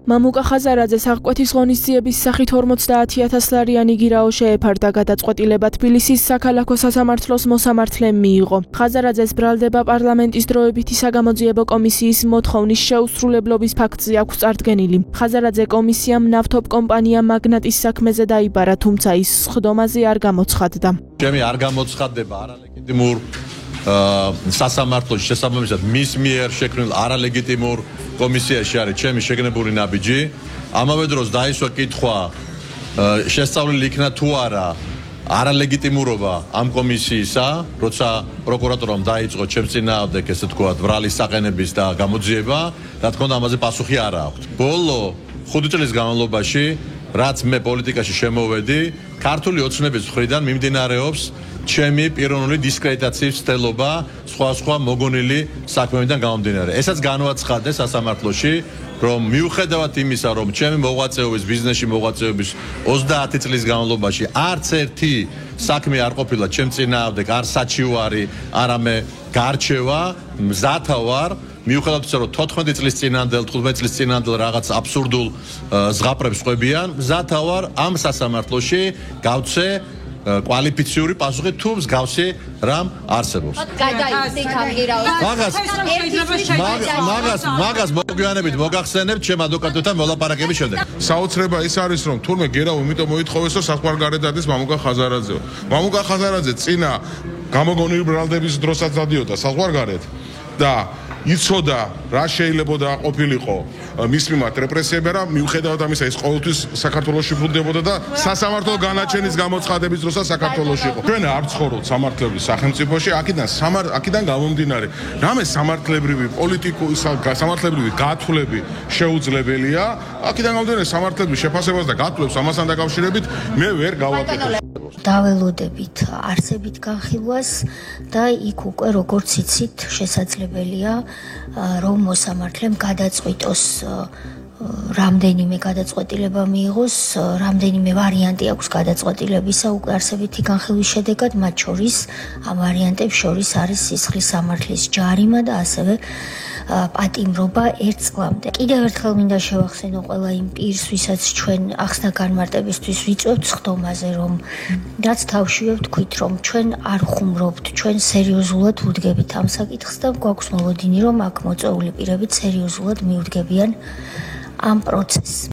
მამუკა ხაზარაძეს აღკვეთის ღონისძიების სახით 50,000 ლარიანი გირაო შეეფარდა გადაწყვეტილება თბილისის საქალაქო სასამართლოს მოსამართლემ მიიღო. ხაზარაძეს ბრალდება პარლამენტის დროებითი საგამოძიებო კომისიის მოთხოვნის შეუსრულებლობის ფაქტზე აქვს წარდგენილი. ხაზარაძე კომისიამ ნავთობ კომპანია მაგნატის საქმეზე დაიბარა, თუმცა ის სხდომაზე არ გამოცხადდა. ჩემი არ გამოცხადდება არალეგიტიმურ სასამართლოში შესაბამისად მის მიერ შექმნილ არალეგიტიმურ კომისიაში არის ჩემი შეგნებული ნაბიჯი. ამავე დროს დაისვა კითხვა შესწავლილი იქნა თუ არა არალეგიტიმურობა ამ კომისიისა, როცა პროკურატურამ დაიწყო ჩემს წინააღმდეგ ესე თქვათ ბრალის საყენების და გამოძიება, რა თქმა უნდა ამაზე პასუხი არ აქვს. ბოლო 5 წლის განმავლობაში რაც მე პოლიტიკაში შემოვედი, ქართული ოცნების მხრიდან მიმდინარეობს ჩემი პიროვნული დისკრედიტაციის ცდელობა სხვა მოგონილი საქმეებიდან გამომდინარე. ესაც განვაცხადე სასამართლოში, რომ მიუხედავად იმისა, რომ ჩემი მოღვაწეობის, ბიზნესში მოღვაწეობის 30 წლის განმავლობაში არც ერთი საქმე არ ყოფილა ჩემ წინააღმდეგ, არ საჩივარი, არამე გარჩევა, მზათა ვარ. მიუხედავად იმისა, რომ 14 წლის წინანდელ, 15 წლის წინანდელ რაღაც აბსურდულ ზღაპრებს ყვებიან, მზათა ვარ ამ სასამართლოში გავცე კვალიფიციური პასუხი თუ მსგავსი რამ არსებობს. მაგას მოგვიანებით მოგახსენებთ ჩემ ადვოკატებთან მოლაპარაკების შემდეგ. საოცრება ის არის, რომ თურმე გერავ იმიტომ მოითხოვეს, რომ საზღვარგარეთ დადის მამუკა ხაზარაძეო. მამუკა ხაზარაძე წინა გამოგონილი ბრალდების დროსაც დადიოდა საზღვარგარეთ და იცოდა რა შეიძლება და ყოფილიყო მის მიმართ რეპრესიები რა მიუხედავად ამისა ის ყოველთვის საქართველოში ბრუნდებოდა და სასამართლო განაჩენის გამოცხადების დროსაც საქართველოში იყო. ჩვენ არ ცხოვრობთ სამართლებრივ სახელმწიფოში, აქედან გამომდინარე, რამე სამართლებრივი პოლიტიკური სამართლებრივი გათვლები შეუძლებელია, აქედან გამომდინარე სამართლებრივ შეფასებას და გათვლებს ამასთან დაკავშირებით მე ვერ გავაკეთებ. დაველოდებით არსებით განხილვას და იქ უკვე როგორც იცით შესაძლებელია რომ მოსამართლემ გადაწყვიტოს რამდენიმე გადაწყვეტილება მიიღოს, რამდენიმე ვარიანტი აქვს გადაწყვეტილებისა უკვე არსებითი განხილვის შედეგად, მათ შორის ამ ვარიანტებს შორის არის სისხლის სამართლის ჯარიმა და ასევე პატიმრობა 1 წლამდე. კიდევ ერთხელ მინდა შევახსენო ყველა იმ პირს, ვისაც ჩვენ ახსნა განმარტებისთვის ვიწვევთ სხდომაზე, რომ რაც თავშივე ვთქვით, რომ ჩვენ არ ხუმრობთ, ჩვენ სერიოზულად ვუდგებით ამ საკითხს და გვაქვს მოლოდინი, რომ აქ მოწვეული პირები სერიოზულად მიუდგებიან ამ პროცესს.